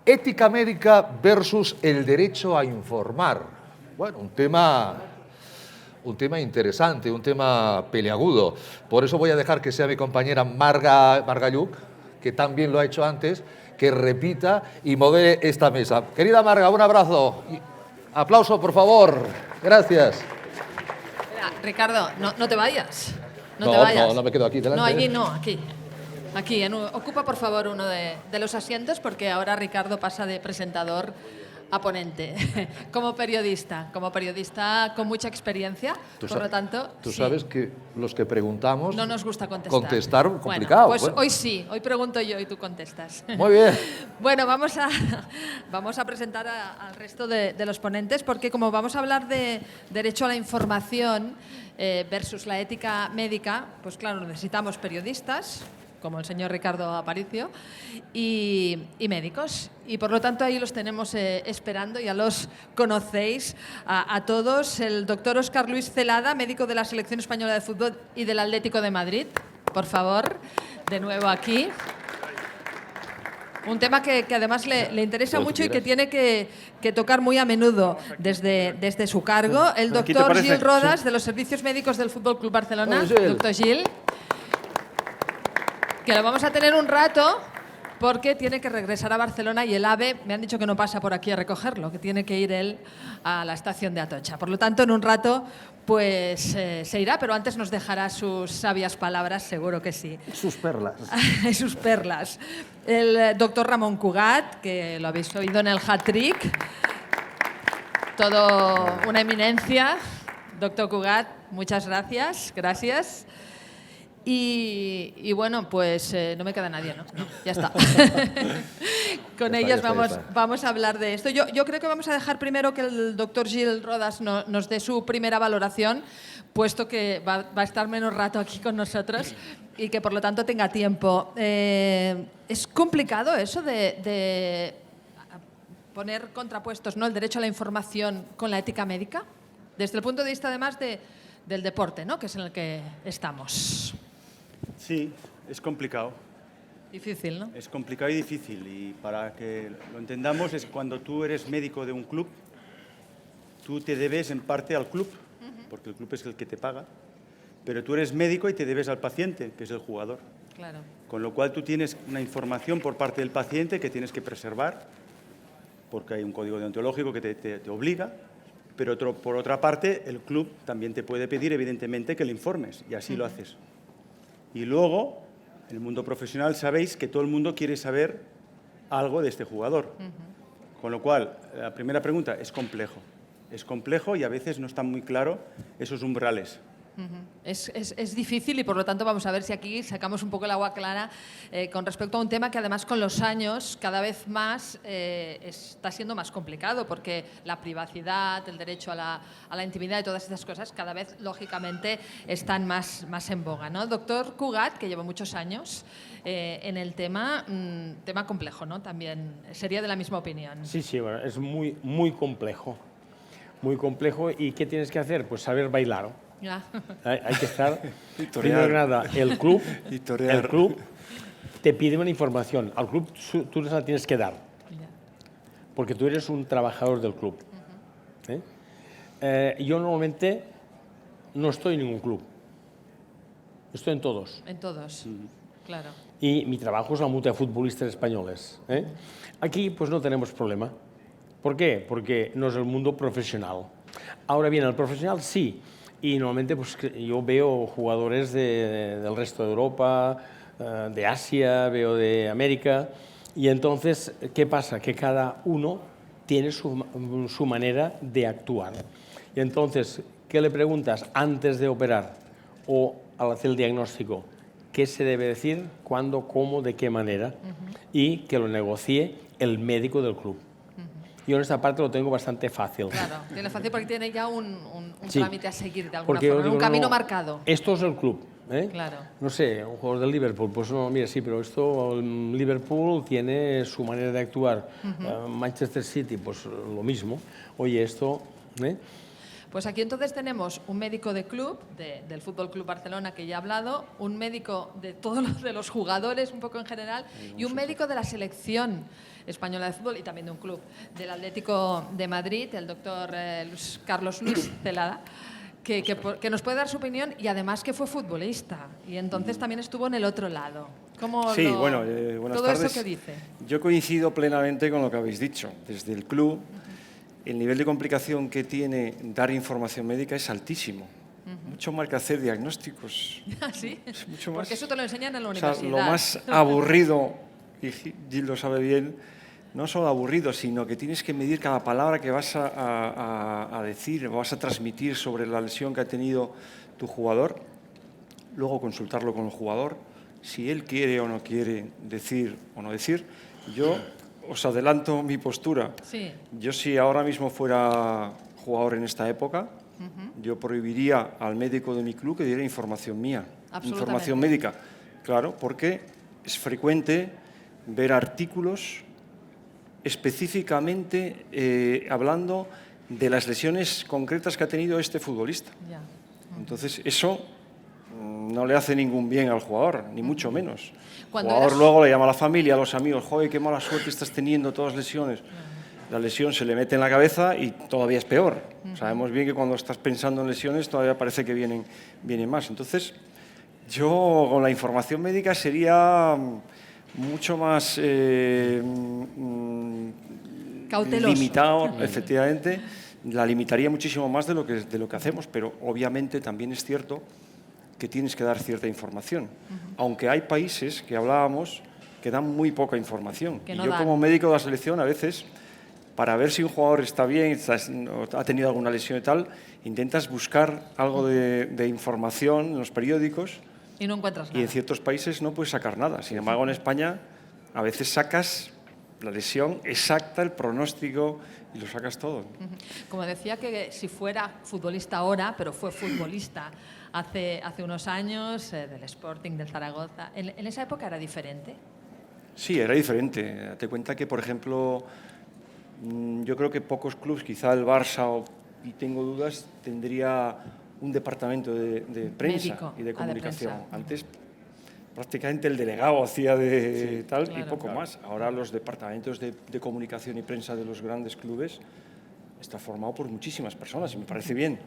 Ética médica versus el derecho a informar. Bueno, un tema interesante, un tema peliagudo. Por eso voy a dejar que sea mi compañera Marga Lluc, que también lo ha hecho antes, que repita y modere esta mesa. Querida Marga, un abrazo. Aplauso, por favor. Gracias. Mira, Ricardo, no te vayas. No me quedo aquí delante. No, allí no, aquí. Aquí, ocupa por favor uno de los asientos porque ahora Ricardo pasa de presentador a ponente, como periodista con mucha experiencia, por lo tanto... Tú sabes que los que preguntamos... No nos gusta contestar. Contestar complicado. Bueno, pues hoy sí, hoy pregunto yo y tú contestas. Muy bien. Bueno, vamos a presentar al resto de los ponentes porque como vamos a hablar de derecho a la información versus la ética médica, pues claro, necesitamos periodistas, como el señor Ricardo Aparicio, y médicos. Y por lo tanto ahí los tenemos esperando, ya los conocéis a todos. El doctor Óscar Luis Celada, médico de la Selección Española de Fútbol y del Atlético de Madrid. Por favor, de nuevo aquí. Un tema que además le interesa mucho y que tiene que tocar muy a menudo desde su cargo. El doctor Gil Rodas, de los Servicios Médicos del Fútbol Club Barcelona. Doctor Gil. Que lo vamos a tener un rato porque tiene que regresar a Barcelona y el AVE me han dicho que no pasa por aquí a recogerlo, que tiene que ir él a la estación de Atocha. Por lo tanto, en un rato pues se irá, pero antes nos dejará sus sabias palabras, seguro que sí. Sus perlas. Sus perlas. El doctor Ramón Cugat, que lo habéis oído en el hat-trick. Todo una eminencia. Doctor Cugat, muchas gracias. Gracias. Y bueno, pues no me queda nadie, ¿no? Ya está. Con ellas vamos a hablar de esto. Yo creo que vamos a dejar primero que el doctor Gil Rodas nos dé su primera valoración, puesto que va a estar menos rato aquí con nosotros y que por lo tanto tenga tiempo. Es complicado eso de poner contrapuestos, ¿no?, el derecho a la información con la ética médica, desde el punto de vista además del deporte, ¿no?, que es en el que estamos. Sí, es complicado. Difícil, ¿no? Es complicado y difícil. Y para que lo entendamos, es cuando tú eres médico de un club, tú te debes en parte al club, porque el club es el que te paga, pero tú eres médico y te debes al paciente, que es el jugador. Claro. Con lo cual tú tienes una información por parte del paciente que tienes que preservar, porque hay un código deontológico que te obliga, pero por otra parte el club también te puede pedir, evidentemente, que le informes, y así lo haces. Y luego, en el mundo profesional, sabéis que todo el mundo quiere saber algo de este jugador. Con lo cual, la primera pregunta es complejo. Es complejo y a veces no están muy claros esos umbrales. Es difícil y por lo tanto vamos a ver si aquí sacamos un poco el agua clara con respecto a un tema que además con los años cada vez más está siendo más complicado porque la privacidad, el derecho a la intimidad y todas estas cosas cada vez lógicamente están más en boga, ¿no? Doctor Cugat, que lleva muchos años en el tema complejo, ¿no? También sería de la misma opinión. Sí, bueno, es muy complejo. Muy complejo. ¿Y qué tienes que hacer? Pues saber bailar. Ya. Hay que estar... Primero que nada, el club te pide una información. Al club tú se la tienes que dar. Porque tú eres un trabajador del club. Yo normalmente no estoy en ningún club. Estoy en todos. En todos, claro. Y mi trabajo es la mutua de futbolistas españoles. Aquí pues no tenemos problema. ¿Por qué? Porque no es el mundo profesional. Ahora bien, el profesional sí. Y normalmente pues, yo veo jugadores del resto de Europa, de Asia, veo de América. Y entonces, ¿qué pasa? Que cada uno tiene su manera de actuar. Y entonces, ¿qué le preguntas antes de operar o al hacer el diagnóstico? ¿Qué se debe decir? ¿Cuándo? ¿Cómo? ¿De qué manera? Y que lo negocie el médico del club. Yo en esta parte lo tengo bastante fácil. Claro, tiene fácil porque tiene ya un sí, trámite a seguir de alguna forma, digo, un camino marcado. Esto es el club. Claro. No sé, un jugador del Liverpool, pues no, mira, sí, pero el Liverpool tiene su manera de actuar. Manchester City, pues lo mismo. Oye, esto... Pues aquí entonces tenemos un médico de club, del Fútbol Club Barcelona, que ya he hablado, un médico de todos los jugadores, un poco en general, y un médico de la selección española de fútbol y también de un club, del Atlético de Madrid, el doctor Carlos Luis Celada, que nos puede dar su opinión y además que fue futbolista y entonces también estuvo en el otro lado. Sí, bueno, buenas todo tardes. eso que dice. Yo coincido plenamente con lo que habéis dicho. Desde el club, el nivel de complicación que tiene dar información médica es altísimo. Mucho más que hacer diagnósticos. ¿Ah, sí? Es mucho más. Porque eso te lo enseñan en la O sea, universidad. lo más aburrido, y Gil lo sabe bien, no solo aburrido, sino que tienes que medir cada palabra que vas a decir, vas a transmitir sobre la lesión que ha tenido tu jugador, luego consultarlo con el jugador, si él quiere o no quiere decir o no decir. Yo os adelanto mi postura. Sí. Yo si ahora mismo fuera jugador en esta época, yo prohibiría al médico de mi club que diera información mía, información médica. Claro, porque es frecuente ver artículos específicamente hablando de las lesiones concretas que ha tenido este futbolista. Ya. Entonces, eso no le hace ningún bien al jugador, ni mucho menos. El Cuando jugador eras- luego le llama a la familia, a los amigos, joder, qué mala suerte estás teniendo, todas lesiones. La lesión se le mete en la cabeza y todavía es peor. Sabemos bien que cuando estás pensando en lesiones todavía parece que vienen más. Entonces, yo con la información médica sería mucho más Cauteloso. limitado, efectivamente, la limitaría muchísimo más de lo que hacemos, pero obviamente también es cierto que tienes que dar cierta información. Aunque hay países que hablábamos que dan muy poca información. Que Y no yo dan. como médico de la selección a veces, para ver si un jugador está bien, ha tenido alguna lesión y tal, intentas buscar algo de información en los periódicos. Y no encuentras nada. Y en ciertos países no puedes sacar nada. Sin embargo, en España a veces sacas la lesión exacta, el pronóstico y lo sacas todo. Como decía que si fuera futbolista ahora, pero fue futbolista hace unos años, del Sporting, del Zaragoza, ¿en esa época era diferente? Sí, era diferente. Date cuenta que, por ejemplo, yo creo que pocos clubes, quizá el Barça, y tengo dudas, tendría un departamento de prensa Médico, y de comunicación. prensa. Antes prácticamente el delegado hacía de tal claro. y poco más. Ahora los departamentos de comunicación y prensa de los grandes clubes está formado por muchísimas personas y me parece bien.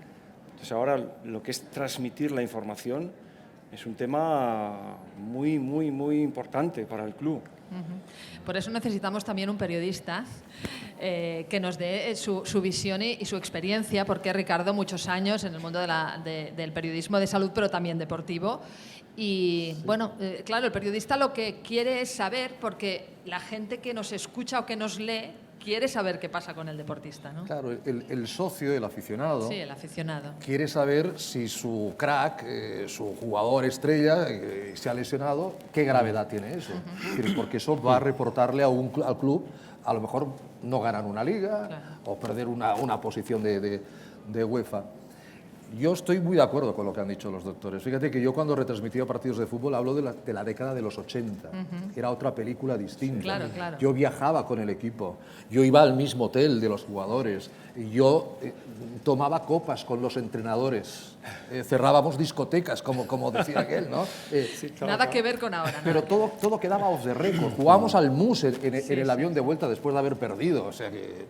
Entonces ahora lo que es transmitir la información es un tema muy, muy, muy importante para el club. Por eso necesitamos también un periodista que nos dé su visión y su experiencia, porque Ricardo, muchos años en el mundo del periodismo de salud, pero también deportivo. Y bueno, claro, el periodista lo que quiere es saber, porque la gente que nos escucha o que nos lee quiere saber qué pasa con el deportista, ¿no? Claro, el socio, el aficionado, Sí, el aficionado. quiere saber si su crack, su jugador estrella, se ha lesionado, qué gravedad tiene eso. Es decir, porque eso va a reportarle al club, a lo mejor no ganan una liga Claro. o perder una posición de UEFA. Yo estoy muy de acuerdo con lo que han dicho los doctores. Fíjate que yo cuando retransmitía partidos de fútbol hablo de la década de los 80. Era otra película distinta. Claro, claro. Yo viajaba con el equipo, yo iba al mismo hotel de los jugadores, y yo tomaba copas con los entrenadores, cerrábamos discotecas, como decía aquel, ¿no? Nada que ver con ahora. Pero nada que todo quedaba off the record. Jugábamos al mus en el avión de vuelta después de haber perdido. O sea que...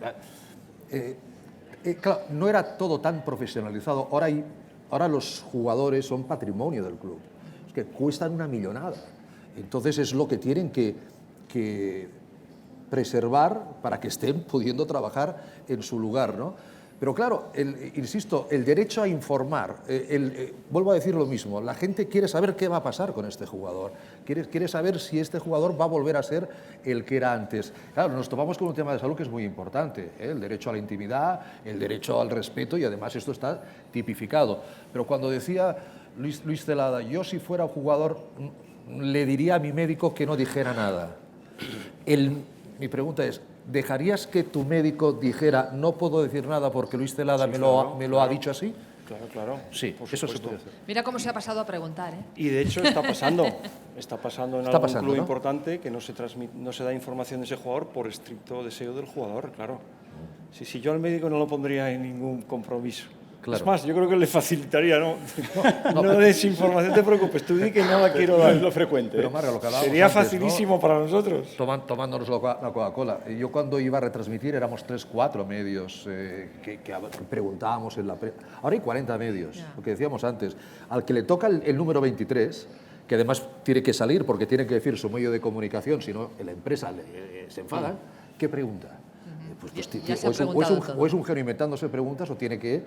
claro, no era todo tan profesionalizado. Ahora los jugadores son patrimonio del club. Es que cuestan una millonada. Entonces es lo que tienen que preservar para que estén pudiendo trabajar en su lugar, ¿no? Pero claro, insisto, el derecho a informar, vuelvo a decir lo mismo, la gente quiere saber qué va a pasar con este jugador, quiere saber si este jugador va a volver a ser el que era antes. Claro, nos topamos con un tema de salud que es muy importante, el derecho a la intimidad, el derecho al respeto, y además esto está tipificado. Pero cuando decía Luis Celada, yo si fuera jugador le diría a mi médico que no dijera nada. Mi pregunta es, ¿dejarías que tu médico dijera no puedo decir nada porque Luis Celada me lo ha dicho así? Claro, claro. Sí, por eso se supuesto. puede hacer. Mira cómo se ha pasado a preguntar, ¿eh? Y de hecho está pasando. Está pasando en Está algún pasando, club ¿no? importante que no se da información de ese jugador por estricto deseo del jugador, claro. Sí, yo al médico no lo pondría en ningún compromiso. Claro. Es más, yo creo que le facilitaría, ¿no? No des información, te preocupes, tú di que no la quiero dar. Es lo frecuente. Pero Marga, lo que hablábamos Sería antes, ¿no? facilísimo para nosotros. Tomándonos la Coca-Cola. Yo cuando iba a retransmitir éramos 3, 4 medios que preguntábamos en la Ahora hay 40 medios, lo que decíamos antes. Al que le toca el número 23, que además tiene que salir porque tiene que decir su medio de comunicación, si no la empresa se enfada, ¿qué pregunta? Pues, Ya se ha preguntado todo. o es un genio inventándose preguntas o tiene que...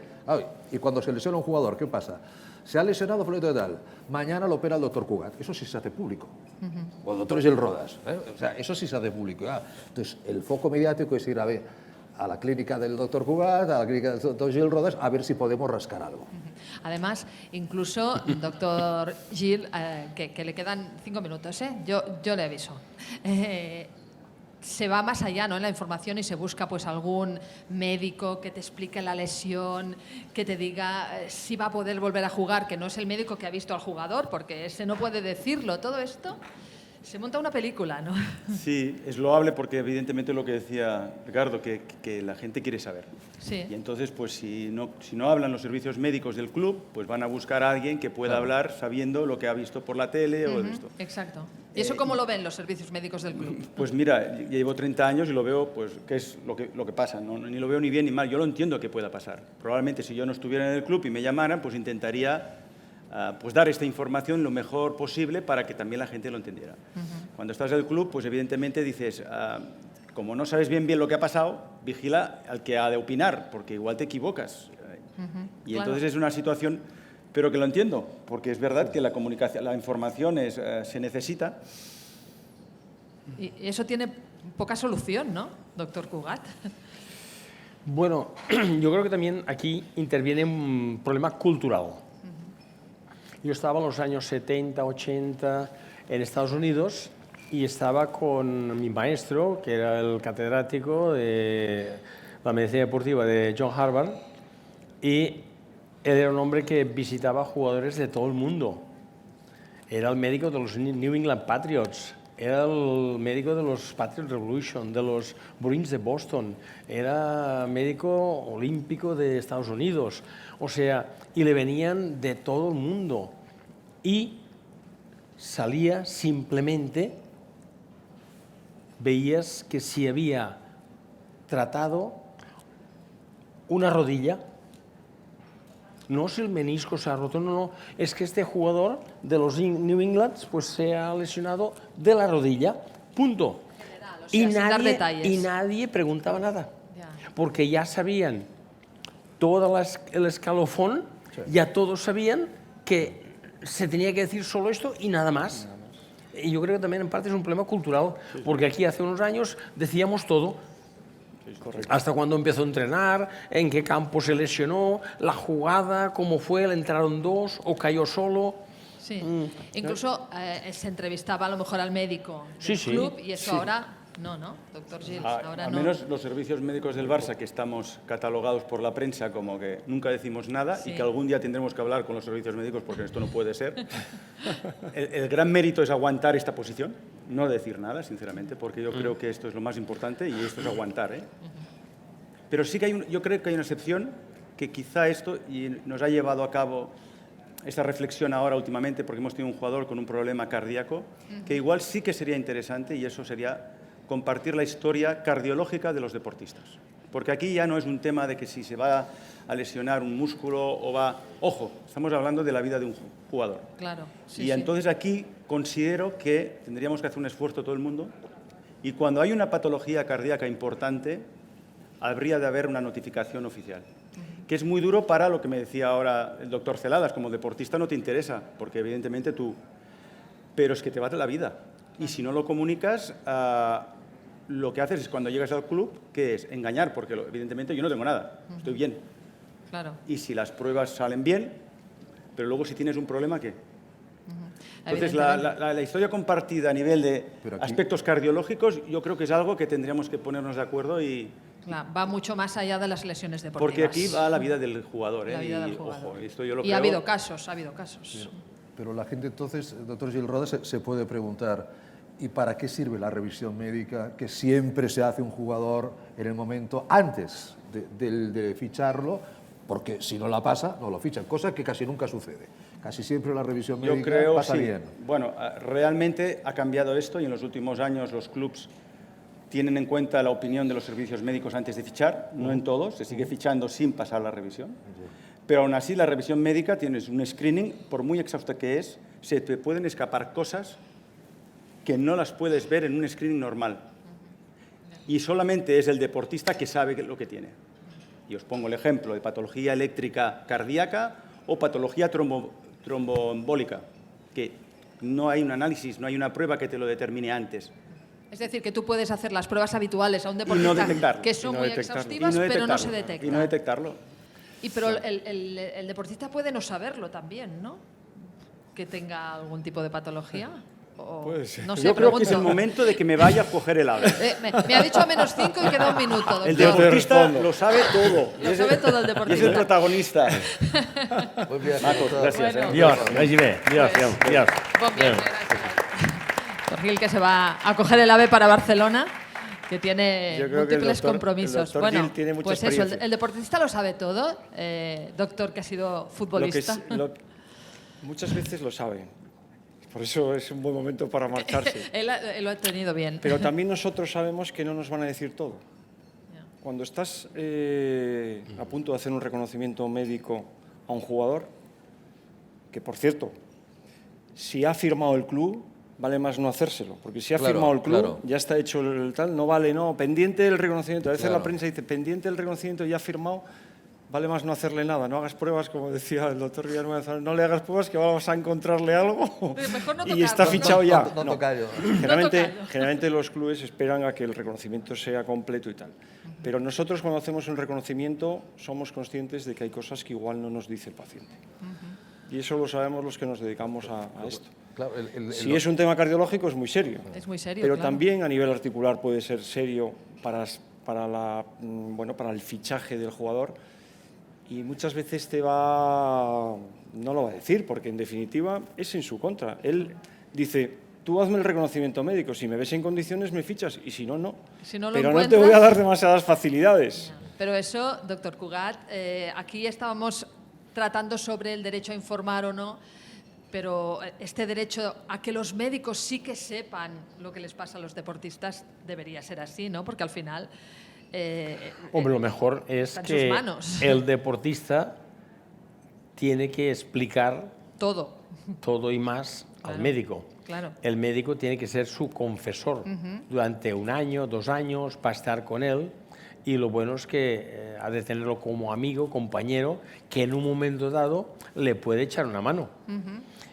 y cuando se lesiona un jugador, ¿qué pasa? Se ha lesionado fulanito de tal, mañana lo opera el doctor Cugat, eso sí se hace público. O el doctor Gil Rodas, o sea, eso sí se hace público. Entonces, el foco mediático es ir a ver a la clínica del doctor Cugat, a la clínica del doctor Gil Rodas, a ver si podemos rascar algo. Además, incluso, doctor Gil, que le quedan 5 minutos, yo le aviso. Se va más allá, ¿no?, en la información y se busca pues algún médico que te explique la lesión, que te diga si va a poder volver a jugar, que no es el médico que ha visto al jugador, porque ese no puede decirlo. Todo esto se monta una película, ¿no? Sí, es loable porque evidentemente lo que decía Ricardo, que la gente quiere saber. Sí. Y entonces, pues si no hablan los servicios médicos del club, pues van a buscar a alguien que pueda hablar sabiendo lo que ha visto por la tele o esto. Exacto. ¿Y eso cómo lo ven los servicios médicos del club? Pues mira, llevo 30 años y lo veo, pues, que es lo que pasa. ¿No? Ni lo veo ni bien ni mal. Yo lo entiendo que pueda pasar. Probablemente si yo no estuviera en el club y me llamaran, pues intentaría pues dar esta información lo mejor posible para que también la gente lo entendiera. Cuando estás en el club, pues evidentemente dices, como no sabes bien lo que ha pasado, vigila al que ha de opinar, porque igual te equivocas. Y Claro. entonces es una situación, pero que lo entiendo, porque es verdad que la comunicación, la información se necesita. Y eso tiene poca solución, ¿no, doctor Cugat? Bueno, yo creo que también aquí interviene un problema cultural. Yo estaba en los años 70, 80 en Estados Unidos y estaba con mi maestro, que era el catedrático de la medicina deportiva de John Harvard, y él era un hombre que visitaba jugadores de todo el mundo. Era el médico de los New England Patriots, era el médico de los Patriot Revolution, de los Bruins de Boston, era médico olímpico de Estados Unidos, o sea, y le venían de todo el mundo. Y salía simplemente, veías que si había tratado una rodilla, no si el menisco se ha roto, no, es que este jugador de los New England pues se ha lesionado de la rodilla, punto. O sea, sin dar detalles. Y nadie preguntaba nada, Ya. porque ya sabían todo el escalofón, ya todos sabían que se tenía que decir solo esto y nada más. Y yo creo que también en parte es un problema cultural, porque aquí hace unos años decíamos todo. Hasta cuándo empezó a entrenar, en qué campo se lesionó, la jugada, cómo fue, le entraron dos o cayó solo. Sí. Incluso se entrevistaba a lo mejor al médico del Sí, sí. club y eso Sí. ahora no, doctor Gil. Ahora Al no. menos los servicios médicos del Barça, que estamos catalogados por la prensa como que nunca decimos nada Sí. y que algún día tendremos que hablar con los servicios médicos porque esto no puede ser. El gran mérito es aguantar esta posición, no decir nada, sinceramente, porque yo creo que esto es lo más importante y esto es aguantar. Pero sí que yo creo que hay una excepción que quizá esto y nos ha llevado a cabo esta reflexión ahora últimamente porque hemos tenido un jugador con un problema cardíaco que igual sí que sería interesante y eso sería compartir la historia cardiológica de los deportistas. Porque aquí ya no es un tema de que si se va a lesionar un músculo o va... Ojo, estamos hablando de la vida de un jugador. Claro. Sí, Y sí. entonces aquí considero que tendríamos que hacer un esfuerzo todo el mundo y cuando hay una patología cardíaca importante, habría de haber una notificación oficial. Que es muy duro para lo que me decía ahora el doctor Celadas, como deportista no te interesa, porque evidentemente tú... Pero es que te va de la vida. Y si no lo comunicas, lo que haces es cuando llegas al club, ¿qué es? Engañar, porque evidentemente yo no tengo nada, estoy bien. Claro. Y si las pruebas salen bien, pero luego si tienes un problema, ¿qué? Entonces, la historia compartida a nivel de Pero aquí- aspectos cardiológicos, yo creo que es algo que tendríamos que ponernos de acuerdo y... Claro, va mucho más allá de las lesiones deportivas. Porque aquí va la vida del jugador, La vida y, del jugador. ojo, esto yo lo y creo... ha habido casos, ha habido casos. Pero la gente entonces, doctor Gil Rodas, se puede preguntar, ¿y para qué sirve la revisión médica que siempre se hace un jugador en el momento antes de ficharlo porque si no la pasa, no lo fichan, cosa que casi nunca sucede. Casi siempre la revisión Yo médica creo, pasa sí. bien. Bueno, realmente ha cambiado esto y en los últimos años los clubs tienen en cuenta la opinión de los servicios médicos antes de fichar, no en todos, se sigue fichando sin pasar la revisión. Pero aún así la revisión médica tienes un screening, por muy exhausta que es, se te pueden escapar cosas que no las puedes ver en un screening normal. Y solamente es el deportista que sabe lo que tiene. Y os pongo el ejemplo de patología eléctrica cardíaca o patología tromboembólica, que no hay un análisis, no hay una prueba que te lo determine antes. Es decir, que tú puedes hacer las pruebas habituales a un no deportista detectarlo. que son muy exhaustivas, pero no se detectan. Y no detectarlo. Pero el deportista puede no saberlo también, ¿no? Que tenga algún tipo de patología. O, Puede ser. no sé, Yo creo que pregunto. es el momento de que me vaya a coger el ave. Me ha dicho a -5 y queda un minuto, doctor. El deportista lo sabe todo. Lo sabe todo el Y es deportista. el protagonista. Muy bien, Marcos, doctor. gracias. Bueno. Dios, vagi bé, Dios, Dios. Bon viaje, gracias. Por Gil, que se va a coger el ave para Barcelona, que tiene Yo creo que el múltiples doctor- compromisos. el doctor Bueno, Gil tiene mucha pues eso, experiencia. el deportista lo sabe todo, doctor, que ha sido futbolista. Muchas veces lo saben. Por eso es un buen momento para marcharse. Él lo ha tenido bien. Pero también nosotros sabemos que no nos van a decir todo. Cuando estás a punto de hacer un reconocimiento médico a un jugador, que por cierto, si ha firmado el club, vale más no hacérselo, porque si ha Claro, firmado el club, claro. ya está hecho el tal, no vale, no, pendiente del reconocimiento. A veces Claro. la prensa dice, pendiente del reconocimiento, ya ha firmado, vale más no hacerle nada, no hagas pruebas, como decía el doctor Guillermo González, no le hagas pruebas que vamos a encontrarle algo Mejor no y está tocarlo. fichado ya. No tocarlo. Generalmente los clubes esperan a que el reconocimiento sea completo y tal. Pero nosotros cuando hacemos un reconocimiento somos conscientes de que hay cosas que igual no nos dice el paciente. Y eso lo sabemos los que nos dedicamos a esto. Claro, Si es un tema cardiológico es muy serio. Es muy serio, Pero claro. también a nivel articular puede ser serio para el fichaje del jugador. Y muchas veces no lo va a decir, porque en definitiva es en su contra. Él dice, tú hazme el reconocimiento médico, si me ves en condiciones me fichas, y si no, no. Si no lo Pero no te encuentras- voy a dar demasiadas facilidades. Pero eso, doctor Cugat, aquí estábamos tratando sobre el derecho a informar o no, pero este derecho a que los médicos sí que sepan lo que les pasa a los deportistas debería ser así, ¿no? Porque al final... Hombre, lo mejor es está en sus que manos. el deportista tiene que explicar todo. todo y más al Claro, médico. claro. El médico tiene que ser su confesor durante 1 año, 2 años, para estar con él. Y lo bueno es que ha de tenerlo como amigo, compañero, que en un momento dado le puede echar una mano.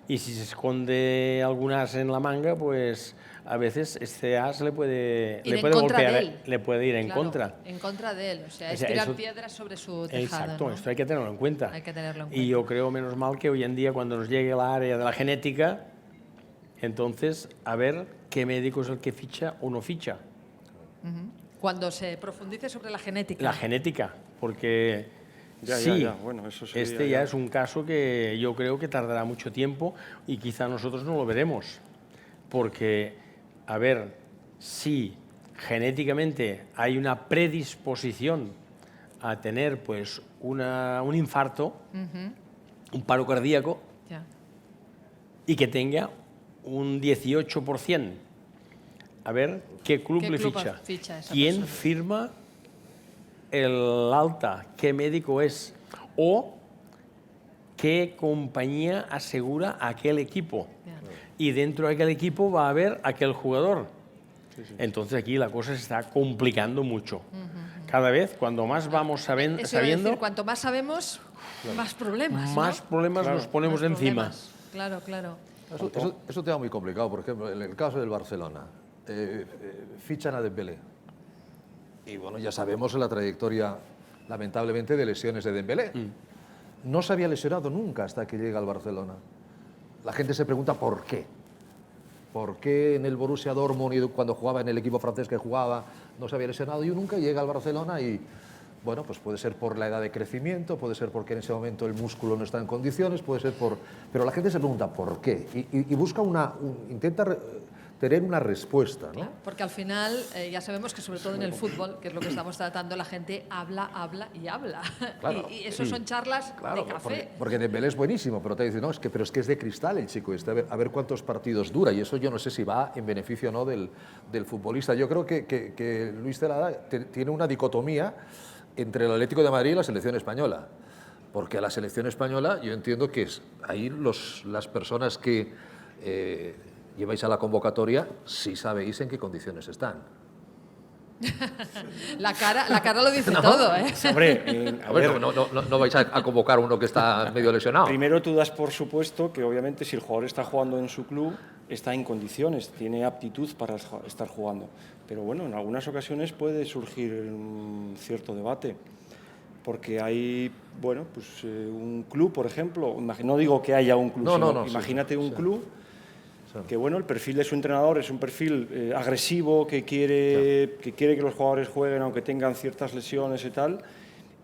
Y si se esconde algunas en la manga, pues a veces este as le puede Ir en contra golpear, de él. le puede ir en Claro, contra. En contra de él, o sea, O es sea, tirar eso- piedras sobre su tejado. Exacto, ¿no? esto hay que tenerlo en cuenta. Hay que tenerlo en Y cuenta. yo creo, menos mal, que hoy en día cuando nos llegue la área de la genética, entonces a ver qué médico es el que ficha o no ficha. Cuando se profundice sobre la genética. La genética, porque Ya, sí, ya. Bueno, eso sería este ya es un caso que yo creo que tardará mucho tiempo y quizá nosotros no lo veremos. Porque, a ver, si genéticamente hay una predisposición a tener pues un infarto, un paro cardíaco, Ya. y que tenga un 18%. A ver qué club ¿Qué le club ficha. ficha a esa ¿Quién persona? firma el alta? ¿Qué médico es? ¿O qué compañía asegura aquel equipo? Ya. Y dentro de aquel equipo va a haber aquel jugador. Entonces aquí la cosa se está complicando mucho. Cada vez, cuando más vamos Eso iba a sabiendo, decir, cuanto más sabemos, más problemas. ¿no? más problemas nos ponemos Más encima. problemas. Claro, claro. Es un tema muy complicado. Por ejemplo, en el caso del Barcelona, fichan a Dembélé. Y bueno, ya sabemos la trayectoria, lamentablemente, de lesiones de Dembélé. No se había lesionado nunca hasta que llega al Barcelona. La gente se pregunta por qué. ¿Por qué en el Borussia Dortmund, y cuando jugaba en el equipo francés que jugaba, no se había lesionado y nunca llega al Barcelona? Y bueno, pues puede ser por la edad de crecimiento, puede ser porque en ese momento el músculo no está en condiciones, puede ser por... Pero la gente se pregunta por qué y busca intenta tener una respuesta, ¿no? Claro, porque al final ya sabemos que sobre todo en el fútbol, que es lo que estamos tratando, la gente habla y habla. Claro, y eso sí. son charlas Claro, de café. porque Dembélé es buenísimo, pero te dicen, no, pero es que es de cristal el chico este, a ver cuántos partidos dura, y eso yo no sé si va en beneficio o no del futbolista. Yo creo que Luis Celada tiene una dicotomía entre el Atlético de Madrid y la selección española, porque a la selección española yo entiendo que ahí las personas que lleváis a la convocatoria sí sabéis en qué condiciones están. La cara lo dice todo, ¿eh? Hombre, A ver, no vais a convocar a uno que está medio lesionado. primero tú das por supuesto que obviamente si el jugador está jugando en su club, está en condiciones, tiene aptitud para estar jugando. Pero bueno, en algunas ocasiones puede surgir un cierto debate, porque hay, bueno, pues un club, por ejemplo, no digo que haya un club, sino imagínate un club que, bueno, el perfil de su entrenador es un perfil agresivo, que quiere que los jugadores jueguen aunque tengan ciertas lesiones y tal,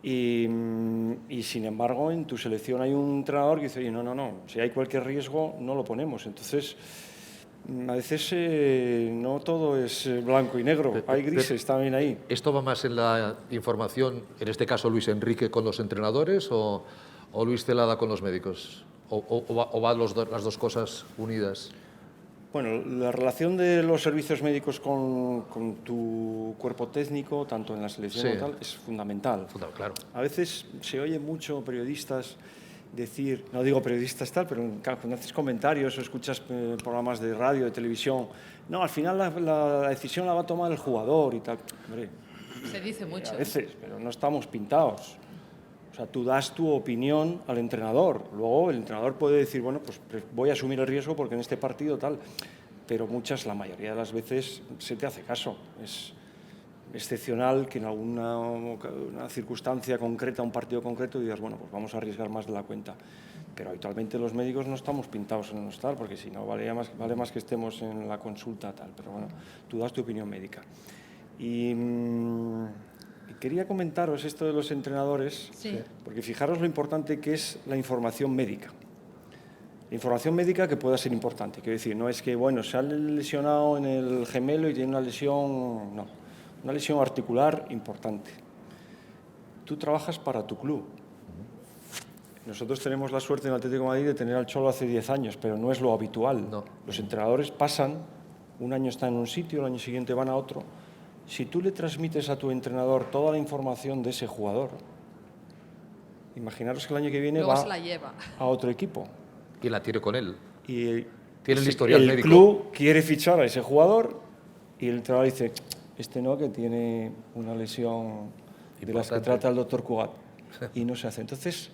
y sin embargo en tu selección hay un entrenador que dice, oye, no, si hay cualquier riesgo no lo ponemos. Entonces, a veces no todo es blanco y negro, hay grises también ahí. ¿Esto va más en la información, en este caso Luis Enrique con los entrenadores o Luis Celada con los médicos? ¿O van las dos cosas unidas? Bueno, la relación de los servicios médicos con tu cuerpo técnico, tanto en la selección Sí. como tal, es fundamental. Claro. A veces se oye mucho periodistas decir, no digo periodistas tal, pero cuando haces comentarios o escuchas programas de radio, de televisión, no, al final la decisión la va a tomar el jugador y tal. Hombre, Se dice mucho. a veces, pero no estamos pintados. O sea, tú das tu opinión al entrenador. Luego el entrenador puede decir, bueno, pues voy a asumir el riesgo porque en este partido tal. Pero la mayoría de las veces se te hace caso. Es excepcional que en una circunstancia concreta, un partido concreto, digas, bueno, pues vamos a arriesgar más de la cuenta. Pero habitualmente los médicos no estamos pintados en no estar, porque si no vale más que estemos en la consulta tal. Pero bueno, tú das tu opinión médica. Y quería comentaros esto de los entrenadores, Sí. porque fijaros lo importante que es la información médica. La información médica que pueda ser importante. Quiero decir, no es que, bueno, se ha lesionado en el gemelo y tiene una lesión, no. Una lesión articular importante. Tú trabajas para tu club. Nosotros tenemos la suerte en el Atlético de Madrid de tener al Cholo hace 10 años, pero no es lo habitual. No. Los entrenadores pasan, un año están en un sitio, el año siguiente van a otro. Si tú le transmites a tu entrenador toda la información de ese jugador, imaginaros que el año que viene Luego va se la lleva. a otro equipo. ¿Quién la tiene con él? Y Tiene el historial médico. El club quiere fichar a ese jugador y el entrenador dice, este no, que tiene una lesión de las que Importante. trata el doctor Cugat. Y no se hace. Entonces,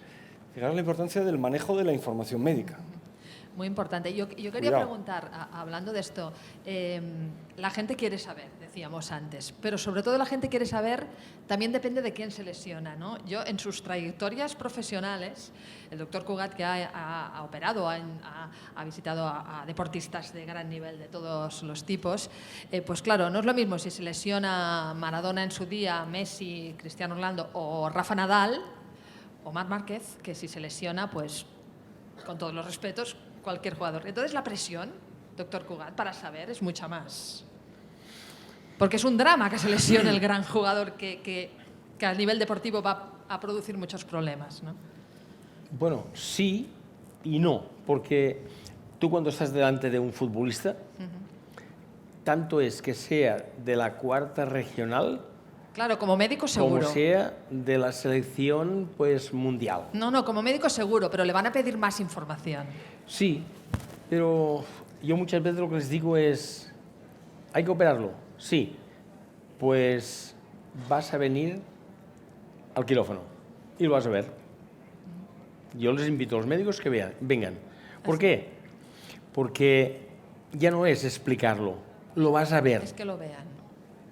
fijaros la importancia del manejo de la información médica. Muy importante. Yo quería Cuidado. preguntar, hablando de esto, la gente quiere saber, decíamos antes, pero sobre todo la gente quiere saber, también depende de quién se lesiona, ¿no? Yo, en sus trayectorias profesionales, el doctor Cugat, que ha operado, ha visitado a deportistas de gran nivel de todos los tipos, pues claro, no es lo mismo si se lesiona Maradona en su día, Messi, Cristiano Ronaldo o Rafa Nadal o Marc Márquez, que si se lesiona, pues, con todos los respetos, cualquier jugador. Entonces la presión, doctor Cugat, para saber es mucha más. Porque es un drama que se lesione el gran jugador que a nivel deportivo va a producir muchos problemas, ¿no? Bueno, sí y no, porque tú cuando estás delante de un futbolista, tanto es que sea de la cuarta regional, Claro, como médico seguro. como sea de la selección pues mundial. No, como médico seguro, pero le van a pedir más información. Sí, pero yo muchas veces lo que les digo es, ¿hay que operarlo? Sí, pues vas a venir al quirófano y lo vas a ver. Yo les invito a los médicos que vengan. ¿Por qué? Porque ya no es explicarlo, lo vas a ver. Es que lo vean.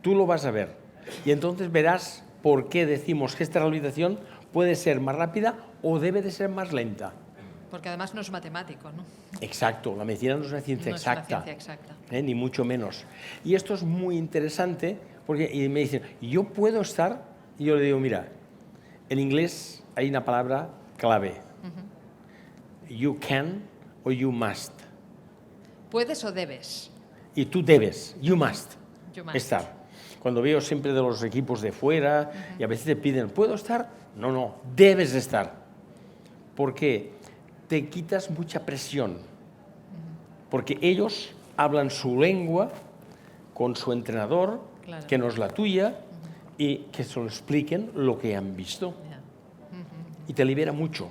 Tú lo vas a ver. Y entonces verás por qué decimos que esta rehabilitación puede ser más rápida o debe de ser más lenta. Porque además no es matemático, ¿no? Exacto, la medicina no es una ciencia No es una exacta. ciencia exacta. Ni mucho menos. Y esto es muy interesante porque y me dicen, ¿yo puedo estar? Y yo le digo, mira, en inglés hay una palabra clave. You can o you must. ¿Puedes o debes? Y tú debes, you must, You must. estar. Cuando veo siempre de los equipos de fuera y a veces te piden, ¿puedo estar? No, no, debes estar. Porque te quitas mucha presión. Porque ellos hablan su lengua con su entrenador, Claro. que no es la tuya, y que se lo expliquen lo que han visto. Ya. Y te libera mucho.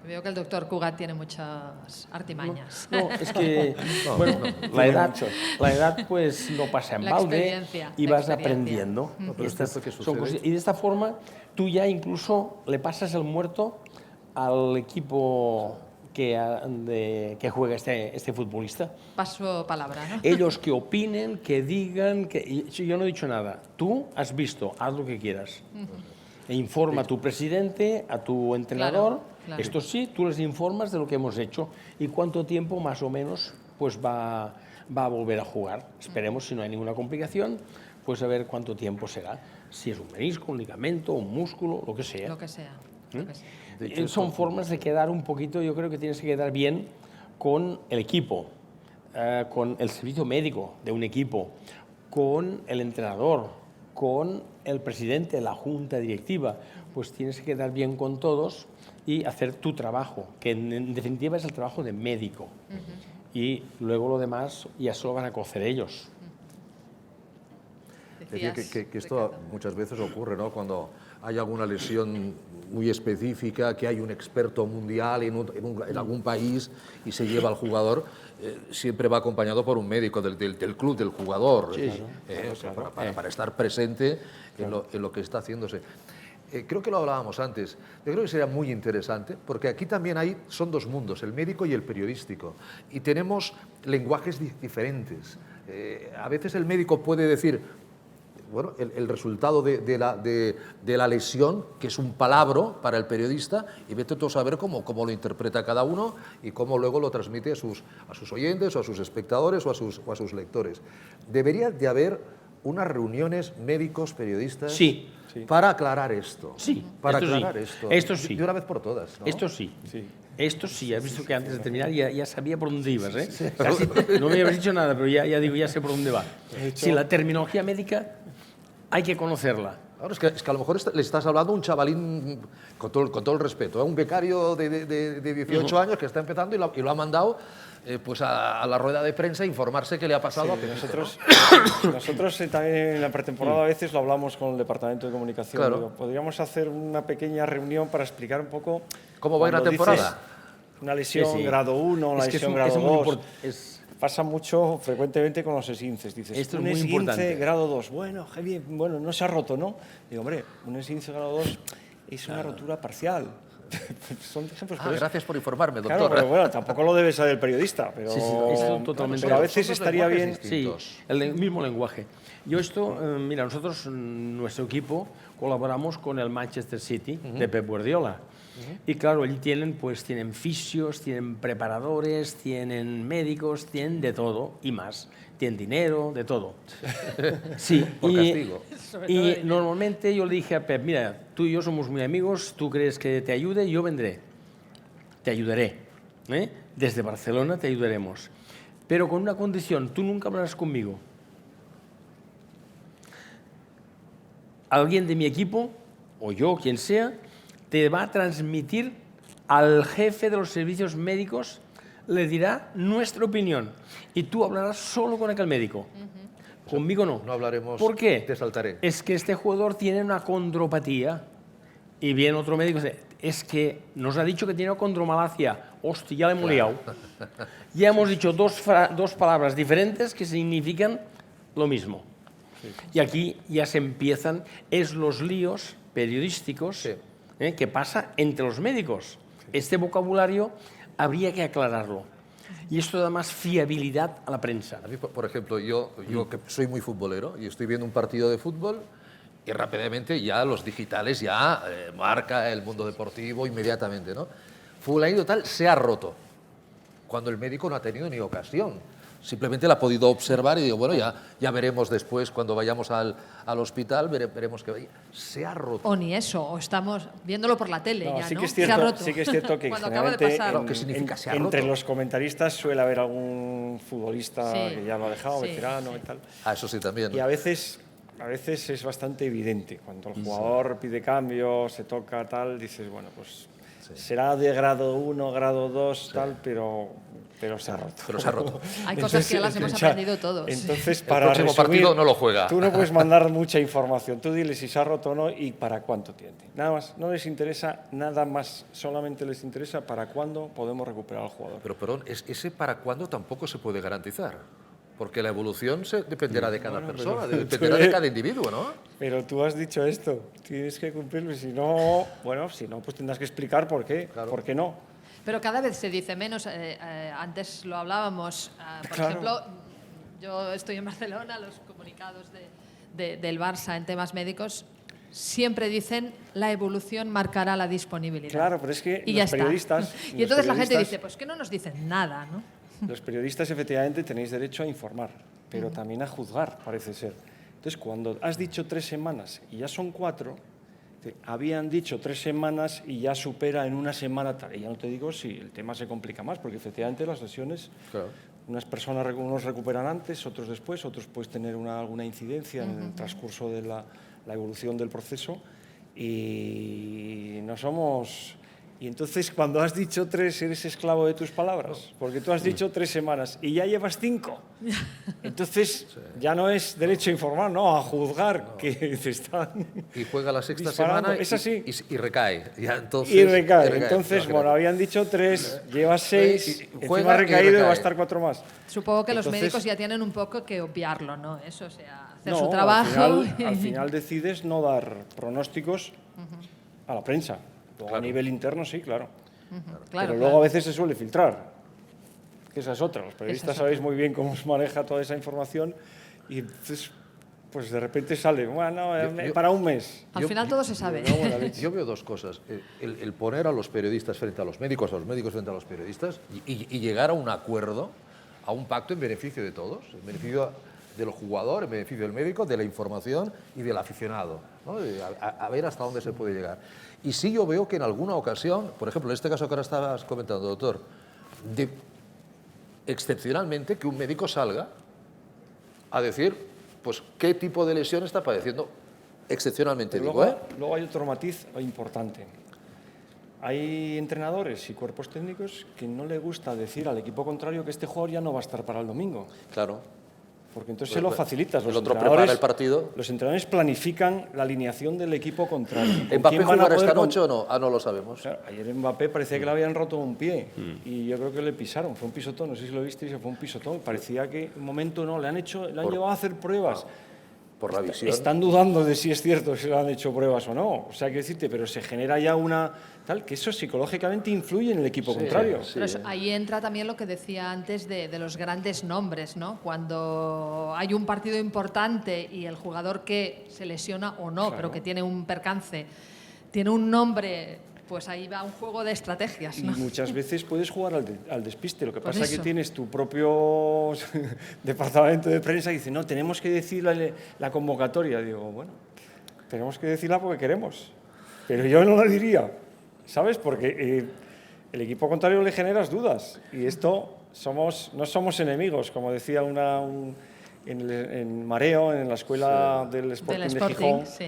Veo que el doctor Cugat tiene muchas artimañas. No, es que bueno, la edad pues no pasa en La balde experiencia, y la vas experiencia. aprendiendo. pero Estas esto que son sucede- cosas- y de esta forma tú ya incluso le pasas el muerto al equipo que juega este futbolista. Paso palabra, ¿no? Ellos que opinen, que digan, yo no he dicho nada. Tú has visto, haz lo que quieras. E informa a tu presidente, a tu entrenador. Claro. Esto sí, tú les informas de lo que hemos hecho y cuánto tiempo más o menos pues va a volver a jugar. Esperemos, si no hay ninguna complicación, pues a ver cuánto tiempo será. Si es un menisco, un ligamento, un músculo, lo que sea. Lo que sea. Lo que sea. De hecho, Son formas de quedar un poquito, yo creo que tienes que quedar bien con el equipo, con el servicio médico de un equipo, con el entrenador, con el presidente, la junta directiva. Pues tienes que quedar bien con todos y hacer tu trabajo, que en definitiva es el trabajo de médico. Y luego lo demás ya se lo van a cocer ellos. Decía Decías, que esto Ricardo. muchas veces ocurre, ¿no? Cuando hay alguna lesión muy específica, que hay un experto mundial en algún país y se lleva al jugador, siempre va acompañado por un médico del club del jugador, o sea, para estar presente en lo que está haciéndose. Creo que lo hablábamos antes. Yo creo que sería muy interesante, porque aquí también son dos mundos, el médico y el periodístico, y tenemos lenguajes diferentes. A veces el médico puede decir, bueno, el resultado de la lesión, que es un palabro para el periodista, y vete tú a saber cómo lo interpreta cada uno y cómo luego lo transmite a sus oyentes o a sus espectadores o a sus lectores. Debería de haber unas reuniones médicos, periodistas, Sí. para aclarar esto. Sí, para esto sí. aclarar esto. Esto sí. De una vez por todas, ¿no? Esto sí. Esto sí, has visto que antes de terminar ya sabía por dónde ibas, ¿eh? Casi no me habías dicho nada, pero ya digo, ya sé por dónde va. Sí, la terminología médica hay que conocerla. Claro, es que a lo mejor le estás hablando a un chavalín, con todo el respeto, a un becario de 18 años que está empezando y lo ha mandado pues a la rueda de prensa a informarse qué le ha pasado a Pepito, ¿no? Nosotros también en la pretemporada a veces lo hablamos con el departamento de comunicación. Claro. Digo, podríamos hacer una pequeña reunión para explicar un poco ¿Cómo va a ir la cuando temporada? dices Una lesión Sí, sí. grado 1, una Es que es lesión un- grado es muy 2. import- Pasa mucho frecuentemente con los esguinces. Dices, Esto es un muy esguince importante. grado 2. Bueno, qué bien, bueno, no se ha roto, ¿no? Digo, hombre, un esguince grado 2 es una rotura parcial. Son ejemplos. Ah, pero es- gracias por informarme, doctor. Claro, pero bueno, tampoco lo debe saber el periodista. Pero, Sí, sí, esto totalmente. pero a veces Son estaría bien. lenguajes Sí, distintos. el mismo lenguaje. Yo esto, mira, nosotros, nuestro equipo, colaboramos con el Manchester City de Pep Guardiola. Y claro, allí tienen fisios, tienen preparadores, tienen médicos, tienen de todo y más. Tienen dinero, de todo. Sí, Por castigo. y normalmente yo le dije a Pep, mira, tú y yo somos muy amigos, tú crees que te ayude, yo vendré. Te ayudaré. ¿Eh? Desde Barcelona te ayudaremos. Pero con una condición, tú nunca hablarás conmigo. Alguien de mi equipo, o yo, quien sea, te va a transmitir al jefe de los servicios médicos, le dirá nuestra opinión. Y tú hablarás solo con aquel médico. Conmigo no. No hablaremos, ¿Por qué? te saltaré. Es que este jugador tiene una condropatía. Y viene otro médico y dice, es que nos ha dicho que tiene condromalacia. Hostia, ya le hemos liado. Ya hemos dicho dos palabras diferentes que significan lo mismo. Y aquí ya se empiezan, los líos periodísticos Sí. que pasa entre los médicos. Este vocabulario habría que aclararlo. Y esto da más fiabilidad a la prensa. A mí, por ejemplo, yo que soy muy futbolero y estoy viendo un partido de fútbol y rápidamente ya los digitales ya marca el mundo deportivo inmediatamente, ¿no? Fulanito tal se ha roto, cuando el médico no ha tenido ni ocasión. O Simplemente la ha podido observar y digo, bueno, ya veremos después cuando vayamos al hospital, veremos que se ha roto. O ni eso, o estamos viéndolo por la tele No, ya, sí ¿no? que es Se ha cierto, roto. sí que es cierto que Cuando acaba de generalmente pasar. Claro, ¿qué significa se ha roto? entre los comentaristas suele haber algún futbolista Sí, que ya lo ha dejado, sí, veterano sí. y tal. Eso sí también. Y a veces es bastante evidente. Cuando el jugador pide cambio, se toca, tal, dices, bueno, pues será de grado 1, grado 2, tal, pero se ha roto. Pero se ha roto. Hay cosas que ya las hemos aprendido todos. Entonces, El para próximo resumir, partido no lo juega. Tú no puedes mandar mucha información. Tú dile si se ha roto o no y para cuánto tiene. Nada más. No les interesa nada más. Solamente les interesa para cuándo podemos recuperar al jugador. Pero, perdón, ese para cuándo tampoco se puede garantizar. Porque la evolución dependerá de cada persona, dependerá de cada individuo, ¿no? Pero tú has dicho esto. Tienes que cumplirlo. Si no, pues tendrás que explicar por qué. Claro. ¿Por qué no? Pero cada vez se dice menos. Antes lo hablábamos. Por Claro. ejemplo, yo estoy en Barcelona, los comunicados del Barça en temas médicos siempre dicen la evolución marcará la disponibilidad. Claro, pero es que y los ya está. periodistas... Y los entonces la gente periodistas- dice, pues que no nos dicen nada, ¿no? Los periodistas efectivamente tenéis derecho a informar, pero también a juzgar, parece ser. Entonces, cuando has dicho 3 semanas y ya son 4, habían dicho 3 semanas y ya supera en una semana tal. Y ya no te digo si el tema se complica más, porque efectivamente las lesiones, Claro. unas personas, unos recuperan antes, otros después, otros puedes tener alguna incidencia en el transcurso de la evolución del proceso y no somos... Y entonces, cuando has dicho 3, eres esclavo de tus palabras, porque tú has dicho 3 semanas y ya llevas 5. Entonces, ya no es derecho a informar, no, a juzgar, que te están Y juega la sexta disparando. semana Es así. y recae. Ya, entonces, Y recae. Entonces, Imagínate. bueno, habían dicho 3, llevas 6, Y encima juega ha y recaído y va a recae. estar 4 más. Supongo que los Entonces- médicos ya tienen un poco que obviarlo, ¿no? Eso, o sea, hacer No, su trabajo. Al final decides no dar pronósticos a la prensa. Luego, a nivel interno, sí, claro. Claro, Pero luego a veces se suele filtrar, que esa es otra. Los periodistas Esa es sabéis muy bien cómo se maneja toda esa información y entonces, pues de repente sale, bueno, para un mes. Al final todo se sabe. Luego la leche. Yo veo dos cosas. El poner a los periodistas frente a los médicos frente a los periodistas y llegar a un acuerdo, a un pacto en beneficio de todos, en beneficio del jugador, en beneficio del médico, de la información y del aficionado, ¿no? A ver hasta dónde se puede llegar. Y sí yo veo que en alguna ocasión, por ejemplo, en este caso que ahora estabas comentando, doctor, excepcionalmente que un médico salga a decir pues qué tipo de lesión está padeciendo, excepcionalmente Pero digo, luego hay otro matiz importante. Hay entrenadores y cuerpos técnicos que no le gusta decir al equipo contrario que este jugador ya no va a estar para el domingo. Claro. Porque entonces se lo facilitas. El otro prepara el partido. Los entrenadores planifican la alineación del equipo contrario. ¿Con ¿Mbappé quién van a jugará poder esta noche o no? Ah, no lo sabemos. Claro, ayer Mbappé parecía que le habían roto un pie y yo creo que le pisaron. Fue un pisotón, no sé si lo visteis, fue un pisotón. Parecía que en un momento no, le han llevado a hacer pruebas. Por la visión. Están dudando de si es cierto si le han hecho pruebas o no. O sea, que decirte, pero se genera ya una tal que eso psicológicamente influye en el equipo contrario. Sí. Pero ahí entra también lo que decía antes de los grandes nombres, ¿no? Cuando hay un partido importante y el jugador que se lesiona o no, pero que tiene un percance, tiene un nombre, pues ahí va un juego de estrategias, Y ¿no? muchas veces puedes jugar al despiste. Lo que Pues pasa es que eso. tienes tu propio departamento de prensa y dice, no, tenemos que decir la convocatoria. Digo, bueno, tenemos que decirla porque queremos. Pero yo no la diría, ¿sabes? Porque el equipo contrario le generas dudas. Y esto no somos enemigos, como decía en Mareo, en la escuela del Sporting Del de Sporting, Gijón. sí.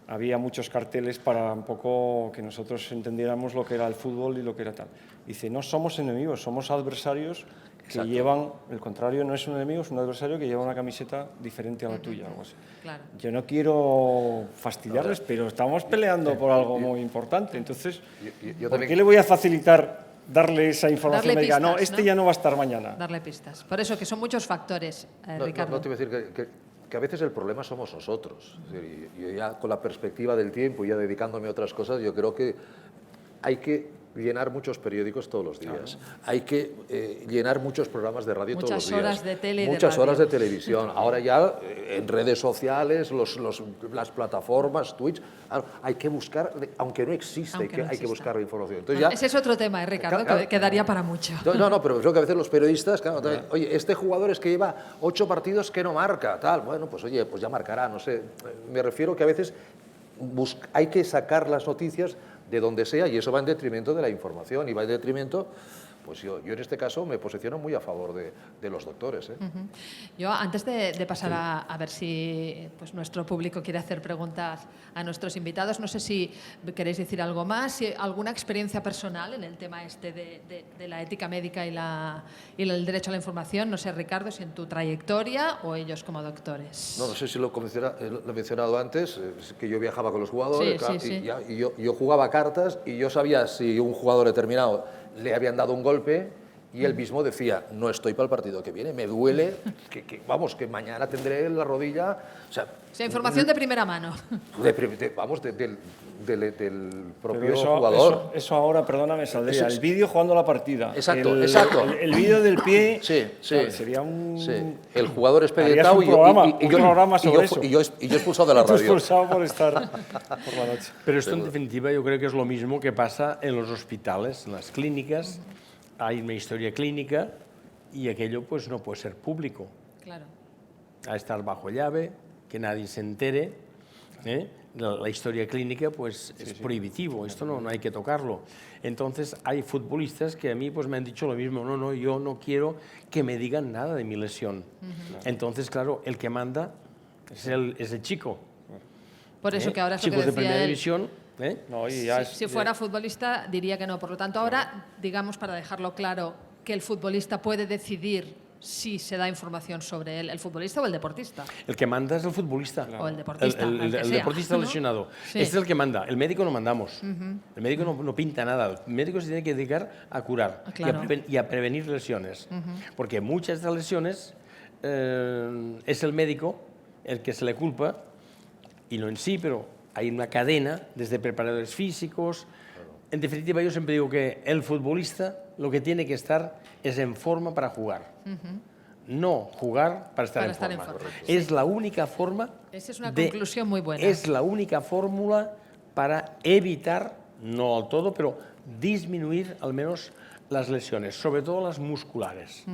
Había muchos carteles para un poco que nosotros entendiéramos lo que era el fútbol y lo que era tal. Dice, no somos enemigos, somos adversarios que llevan, el contrario no es un enemigo, es un adversario que lleva una camiseta diferente a la tuya. Algo así. Claro. Yo no quiero fastidiarles, pero estamos peleando por algo muy importante. Entonces, Yo ¿por también- qué le voy a facilitar darle esa información? Darle Me diga, no, pistas, este ¿no? ya no va a estar mañana. Darle pistas. Por eso que son muchos factores, Ricardo. No te iba a decir que a veces el problema somos nosotros. Es decir, yo ya con la perspectiva del tiempo y ya dedicándome a otras cosas, yo creo que hay que llenar muchos periódicos todos los días. Hay que llenar muchos programas de radio todos los días. Muchas horas de tele y de muchas radio. horas de televisión. Ahora ya en redes sociales, las plataformas, Twitch, hay que buscar, aunque no existe, Aunque no hay que exista. buscar la información. Entonces Bueno, ya, ese es otro tema, Ricardo, Claro, que daría para mucho. no, pero creo que a veces los periodistas, claro, oye, este jugador es que lleva 8 partidos que no marca, tal. Bueno, pues oye, pues ya marcará, no sé. Me refiero que a veces hay que sacar las noticias de donde sea y eso va en detrimento de la información y va en detrimento, pues yo en este caso me posiciono muy a favor de los doctores. Yo, antes de pasar a ver si pues, nuestro público quiere hacer preguntas a nuestros invitados, no sé si queréis decir algo más, si alguna experiencia personal en el tema este de la ética médica y el derecho a la información. No sé, Ricardo, si en tu trayectoria o ellos como doctores. No sé si lo he mencionado antes, es que yo viajaba con los jugadores, Sí, claro, sí. y yo jugaba cartas y yo sabía si un jugador determinado le habían dado un golpe y él mismo decía, no estoy para el partido que viene, me duele, que mañana tendré la rodilla. O sea, Información de primera mano. del propio Pero eso, jugador. eso ahora, perdóname, saldría. Eso es- El vídeo jugando la partida. Exacto, el, exacto. El vídeo del pie. Sí. Sería un. Sí. El jugador Harías expedientado un programa sobre eso. y yo expulsado de la Tú radio. expulsado por estar por la noche. Pero esto, en definitiva, yo creo que es lo mismo que pasa en los hospitales, en las clínicas. Hay una historia clínica y aquello pues no puede ser público. Claro. A estar bajo llave, que nadie se entere. La historia clínica pues es prohibitivo, esto no hay que tocarlo. Entonces hay futbolistas que a mí pues me han dicho lo mismo, no, yo no quiero que me digan nada de mi lesión. Entonces, claro, el que manda es el chico. Por eso que ahora es lo que Chicos de decía primera él. división. No, y ya Si fuera futbolista, diría que no. Por lo tanto, ahora, digamos, para dejarlo claro, que el futbolista puede decidir si se da información sobre él, el futbolista o el deportista. El que manda es el futbolista. O el deportista, El el que sea, deportista ¿no? lesionado. Sí. Este es el que manda. El médico no mandamos. El médico no pinta nada. El médico se tiene que dedicar a curar Claro. y a prevenir lesiones. Porque muchas de las lesiones es el médico el que se le culpa, y no en sí, pero hay una cadena desde preparadores físicos. En definitiva, yo siempre digo que el futbolista lo que tiene que estar es en forma para jugar. No jugar para estar, Para en, estar en forma. forma, Es la única forma. Esa es una conclusión muy buena. Es la única fórmula para evitar, no al todo, pero disminuir al menos las lesiones, sobre todo las musculares.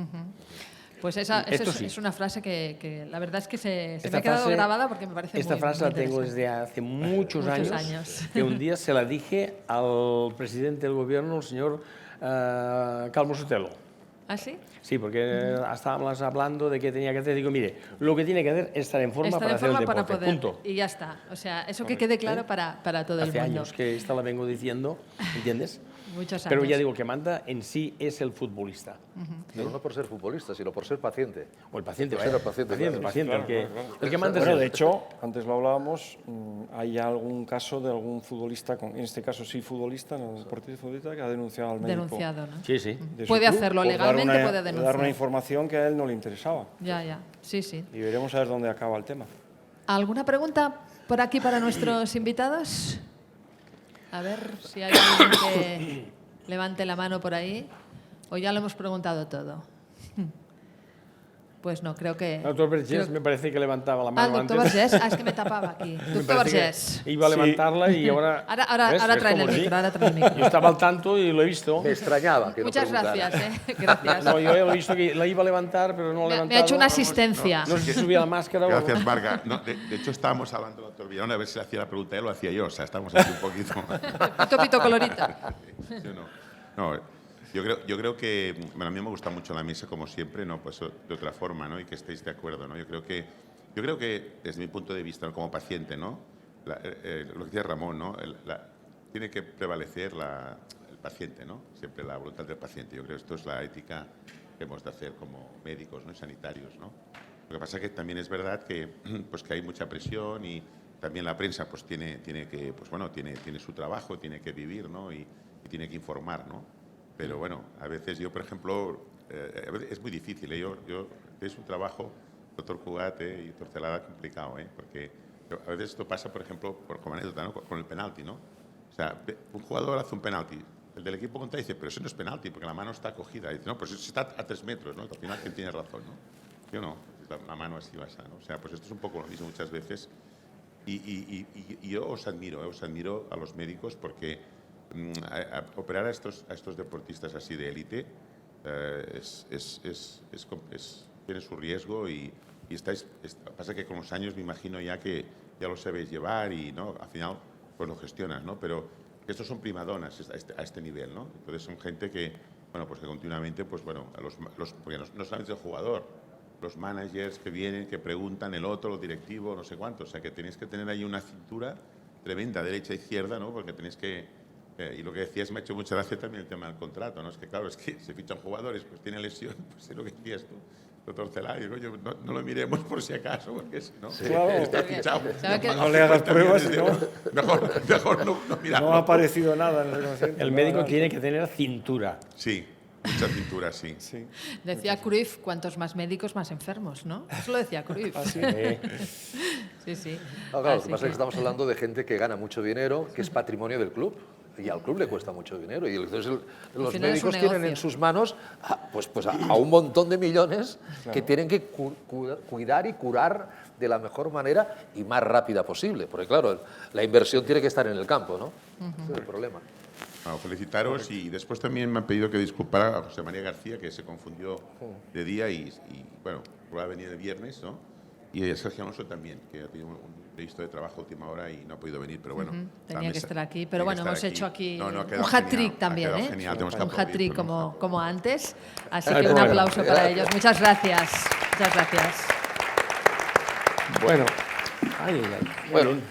Pues esa Esto es, sí. es una frase que la verdad es que se Esta me ha quedado frase- grabada porque me parece Esta muy frase la muy tengo interesante. desde hace muchos años, que un día se la dije al presidente del gobierno, el señor Calvo Sotelo. ¿Ah, sí? Sí, porque estábamos hablando de qué tenía que hacer. Digo, mire, lo que tiene que hacer es estar en forma Estar para en hacer el forma para deporte. poder. Punto. Y ya está. O sea, eso que quede claro para todo el Hace mundo. años que esta la vengo diciendo, ¿entiendes? Muchos años. Pero ya digo, que manda en sí es el futbolista. Pero no por ser futbolista, sino por ser paciente. O el paciente, Por ser vaya. el paciente, el paciente, claro. el que manda es Bueno, él. de hecho, antes lo hablábamos, hay algún caso de algún futbolista, en este caso sí futbolista, no deportista futbolista, que ha denunciado al médico. Denunciado, ¿no? Sí, sí. de su Puede club hacerlo por dar legalmente, una- puede Dar denunciar. una información que a él no le interesaba. Ya. Sí, sí. Y veremos a ver dónde acaba el tema. ¿Alguna pregunta por aquí para nuestros invitados? A ver si hay alguien que levante la mano por ahí. O ya lo hemos preguntado todo. Pues no, creo que... Doctor Vergés me parece que levantaba la Ah, mano el doctor antes. Vergés. Ah, es que me tapaba aquí. Me Doctor parece que Vergés. iba a levantarla y ahora... Ahora ¿ves? ¿Ves traen el cómo sí? micro, ahora traen el micro. Yo estaba al tanto y lo he visto. Me extrañaba que Muchas no preguntara. gracias, Gracias. No, yo he visto que la iba a levantar, pero no la he Me ha hecho levantado. una asistencia. No sé si subía la máscara o... Gracias, Marga. No, de hecho, estábamos hablando, doctor Villarón, a ver si le hacía la pregunta él o hacía yo. O sea, estamos aquí un poquito... Pito, pito, colorita. Yo no, yo creo que, bueno, a mí me gusta mucho la misa, como siempre, ¿no? Pues de otra forma, ¿no? Y que estéis de acuerdo, ¿no? Yo creo que desde mi punto de vista, ¿no? Como paciente, ¿no? Lo que decía Ramón, ¿no? Tiene que prevalecer el paciente, ¿no? Siempre la voluntad del paciente. Yo creo que esto es la ética que hemos de hacer como médicos, ¿no? Y sanitarios, ¿no? Lo que pasa es que también es verdad que, pues, que hay mucha presión y también la prensa pues, tiene su trabajo, tiene que vivir, ¿no? Y tiene que informar, ¿no? Pero bueno, a veces yo, por ejemplo, a veces es muy difícil. Es un trabajo, doctor Cugat y doctor Celada, complicado, porque a veces esto pasa, por ejemplo, como anécdota, ¿no? Con el penalti, ¿no? O sea, un jugador hace un penalti, el del equipo contrario dice, pero eso no es penalti, porque la mano está cogida. Y dice, no, pues eso está a 3 metros, ¿no? Al final, ¿quién tiene razón, no? Yo no, la mano así va a estar, ¿no? O sea, pues esto es un poco lo mismo muchas veces. Y yo os admiro a los médicos porque operar a estos deportistas así de élite tiene su riesgo y pasa que con los años me imagino ya que ya lo sabéis llevar y ¿no? Al final pues lo gestionas, ¿no? Pero estos son primadonas a este nivel, ¿no? Entonces son gente que, bueno, pues que continuamente, pues bueno, porque no solamente el jugador, los managers que vienen, que preguntan, el otro, los directivos, no sé cuánto. O sea, que tenéis que tener ahí una cintura tremenda, derecha e izquierda, ¿no? Porque tenéis que... y lo que decías me ha hecho mucha gracia también el tema del contrato, ¿no? Es que, claro, es que se fichan jugadores, pues tiene lesión, pues es lo que decías tú. Lo torcerá y digo, oye, no lo miremos por si acaso, porque si no, está fichado. No le hagas pruebas, Mejor no mirarlo. no ha aparecido nada en el reconocimiento. El médico tiene que tener cintura. Sí, mucha cintura, sí. Sí. Decía Cruyff, cuantos más médicos, más enfermos, ¿no? Eso lo decía Cruyff. Sí, sí. No, claro, lo Así que pasa es que estamos hablando de gente que gana mucho dinero, que es patrimonio del club. Y al club le cuesta mucho dinero. Y entonces los final es un médicos tienen negocio. en sus manos a un montón de millones que tienen que cuidar y curar de la mejor manera y más rápida posible. Porque claro, la inversión tiene que estar en el campo, ¿no? Ese es el problema. Bueno, felicitaros y después también me han pedido que disculpara a José María García, que se confundió de día y bueno, va a venir el viernes, ¿no? Y a Sergio Alonso también, que ha tenido un previsto de trabajo a última hora y no ha podido venir, pero bueno. Tenía que estar aquí, pero bueno, hemos hecho aquí ha un quedado hat-trick genial, también, ha quedado ¿eh? genial, tenemos que Un aplaudir, hat-trick pero como antes. Así Ay, que un bueno. aplauso para ellos. Muchas gracias. Muchas gracias. Bueno. Ay, ay, ay. Bueno,